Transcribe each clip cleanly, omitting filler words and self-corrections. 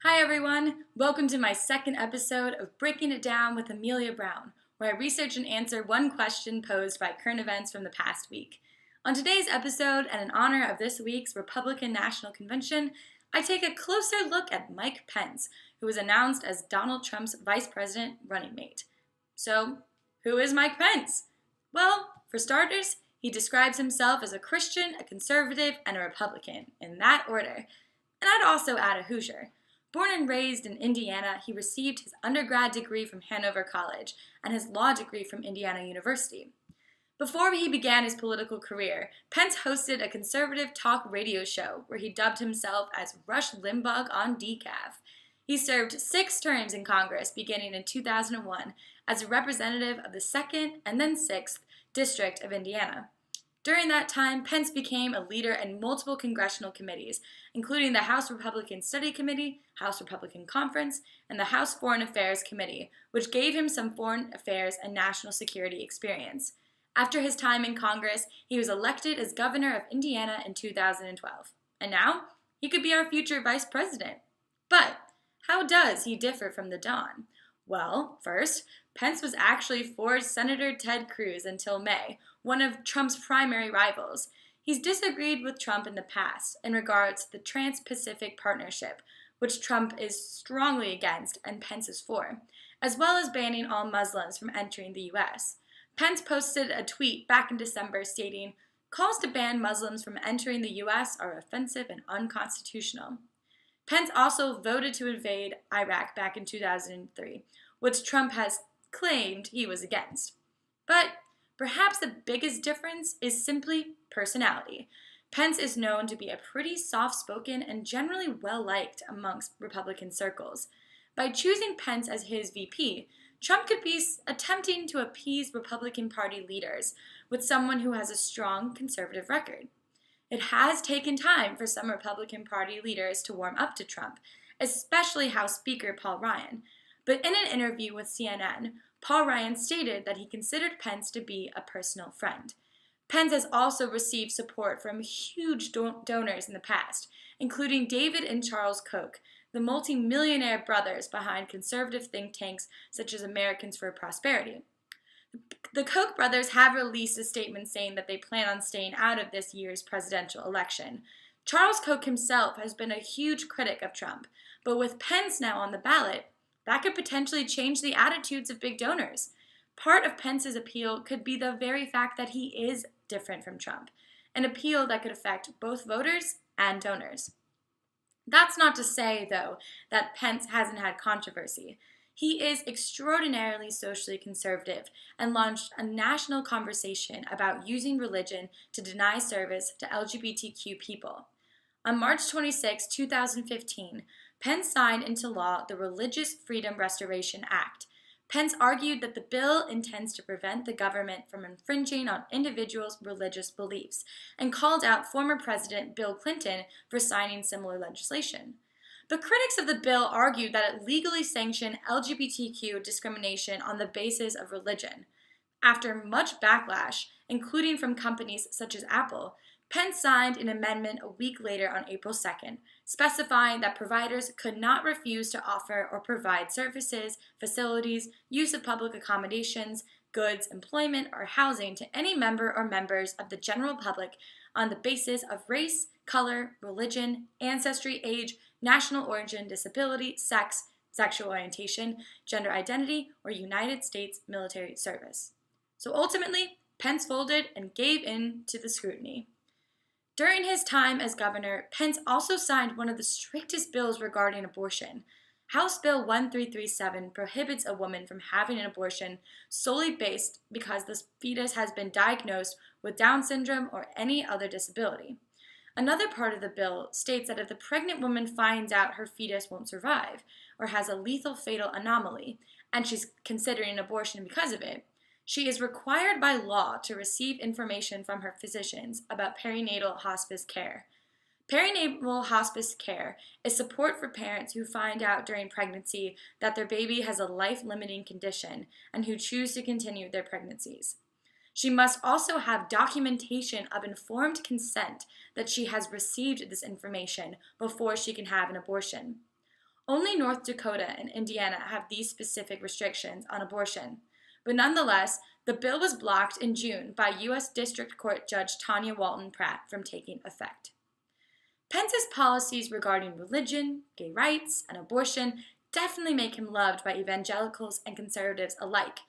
Hi everyone! Welcome to my second episode of Breaking It Down with Amelia Brown, where I research and answer one question posed by current events from the past week. On today's episode, and in honor of this week's Republican National Convention, I take a closer look at Mike Pence, who was announced as Donald Trump's vice president running mate. So, who is Mike Pence? Well, for starters, he describes himself as a Christian, a conservative, and a Republican, in that order. And I'd also add a Hoosier. Born and raised in Indiana, he received his undergrad degree from Hanover College and his law degree from Indiana University. Before he began his political career, Pence hosted a conservative talk radio show where he dubbed himself as Rush Limbaugh on decaf. He served 6 terms in Congress beginning in 2001 as a representative of the 2nd and then 6th District of Indiana. During that time, Pence became a leader in multiple congressional committees, including the House Republican Study Committee, House Republican Conference, and the House Foreign Affairs Committee, which gave him some foreign affairs and national security experience. After his time in Congress, he was elected as governor of Indiana in 2012. And now, he could be our future vice president. But how does he differ from the Don? Well, first, Pence was actually for Senator Ted Cruz until May, one of Trump's primary rivals. He's disagreed with Trump in the past in regards to the Trans-Pacific Partnership, which Trump is strongly against and Pence is for, as well as banning all Muslims from entering the U.S. Pence posted a tweet back in December stating, "Calls to ban Muslims from entering the U.S. are offensive and unconstitutional." Pence also voted to invade Iraq back in 2003, which Trump has claimed he was against. But perhaps the biggest difference is simply personality. Pence is known to be a pretty soft-spoken and generally well-liked amongst Republican circles. By choosing Pence as his VP, Trump could be attempting to appease Republican Party leaders with someone who has a strong conservative record. It has taken time for some Republican Party leaders to warm up to Trump, especially House Speaker Paul Ryan. But in an interview with CNN, Paul Ryan stated that he considered Pence to be a personal friend. Pence has also received support from huge donors in the past, including David and Charles Koch, the multi-millionaire brothers behind conservative think tanks such as Americans for Prosperity. The Koch brothers have released a statement saying that they plan on staying out of this year's presidential election. Charles Koch himself has been a huge critic of Trump, but with Pence now on the ballot, that could potentially change the attitudes of big donors. Part of Pence's appeal could be the very fact that he is different from Trump, an appeal that could affect both voters and donors. That's not to say, though, that Pence hasn't had controversy. He is extraordinarily socially conservative and launched a national conversation about using religion to deny service to LGBTQ people. On March 26, 2015, Pence signed into law the Religious Freedom Restoration Act. Pence argued that the bill intends to prevent the government from infringing on individuals' religious beliefs and called out former President Bill Clinton for signing similar legislation. But critics of the bill argued that it legally sanctioned LGBTQ discrimination on the basis of religion. After much backlash, including from companies such as Apple, Pence signed an amendment a week later on April 2nd, specifying that providers could not refuse to offer or provide services, facilities, use of public accommodations, goods, employment, or housing to any member or members of the general public on the basis of race, color, religion, ancestry, age, national origin, disability, sex, sexual orientation, gender identity, or United States military service. So ultimately, Pence folded and gave in to the scrutiny. During his time as governor, Pence also signed one of the strictest bills regarding abortion. House Bill 1337 prohibits a woman from having an abortion solely based because the fetus has been diagnosed with Down syndrome or any other disability. Another part of the bill states that if the pregnant woman finds out her fetus won't survive or has a lethal fatal anomaly, and she's considering an abortion because of it, she is required by law to receive information from her physicians about perinatal hospice care. Perinatal hospice care is support for parents who find out during pregnancy that their baby has a life-limiting condition and who choose to continue their pregnancies. She must also have documentation of informed consent that she has received this information before she can have an abortion. Only North Dakota and Indiana have these specific restrictions on abortion. But nonetheless, the bill was blocked in June by U.S. District Court Judge Tanya Walton Pratt from taking effect. Pence's policies regarding religion, gay rights, and abortion definitely make him loved by evangelicals and conservatives alike.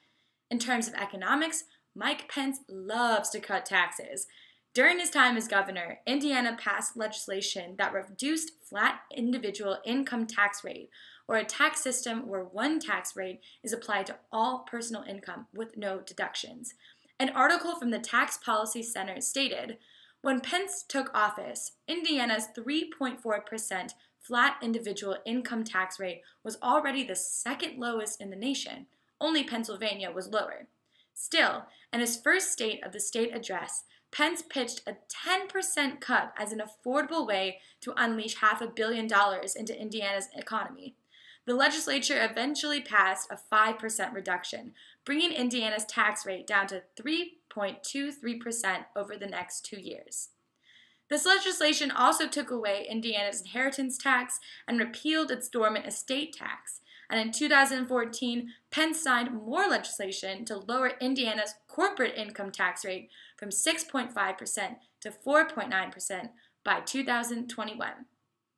In terms of economics, Mike Pence loves to cut taxes. During his time as governor, Indiana passed legislation that reduced flat individual income tax rate, or a tax system where one tax rate is applied to all personal income with no deductions. An article from the Tax Policy Center stated, when Pence took office, Indiana's 3.4% flat individual income tax rate was already the second lowest in the nation. Only Pennsylvania was lower. Still, in his first State of the State address, Pence pitched a 10% cut as an affordable way to unleash $500 million into Indiana's economy. The legislature eventually passed a 5% reduction, bringing Indiana's tax rate down to 3.23% over the next 2 years. This legislation also took away Indiana's inheritance tax and repealed its dormant estate tax. And in 2014, Pence signed more legislation to lower Indiana's corporate income tax rate from 6.5% to 4.9% by 2021.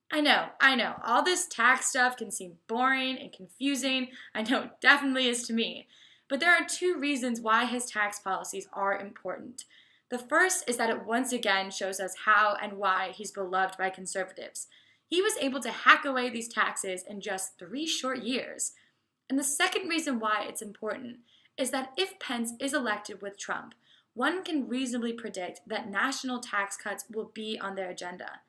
I know, all this tax stuff can seem boring and confusing. I know it definitely is to me. But there are two reasons why his tax policies are important. The first is that it once again shows us how and why he's beloved by conservatives. He was able to hack away these taxes in just 3 short years. And the second reason why it's important is that if Pence is elected with Trump, one can reasonably predict that national tax cuts will be on their agenda.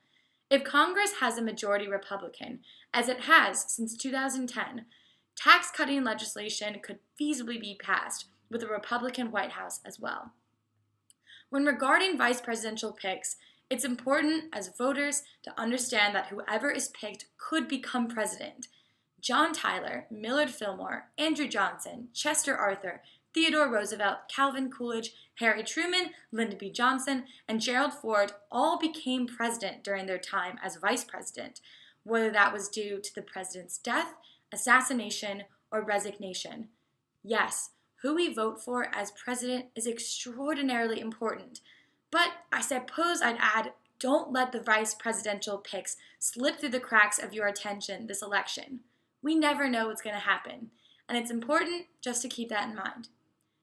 If Congress has a majority Republican, as it has since 2010, tax-cutting legislation could feasibly be passed with a Republican White House as well. When regarding vice presidential picks, it's important as voters to understand that whoever is picked could become president. John Tyler, Millard Fillmore, Andrew Johnson, Chester Arthur, Theodore Roosevelt, Calvin Coolidge, Harry Truman, Lyndon B. Johnson, and Gerald Ford all became president during their time as vice president, whether that was due to the president's death, assassination, or resignation. Yes, who we vote for as president is extraordinarily important. But I suppose I'd add, don't let the vice presidential picks slip through the cracks of your attention this election. We never know what's going to happen, and it's important just to keep that in mind.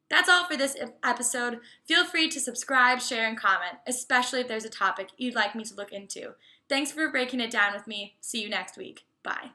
That's all for this episode. Feel free to subscribe, share, and comment, especially if there's a topic you'd like me to look into. Thanks for breaking it down with me. See you next week. Bye.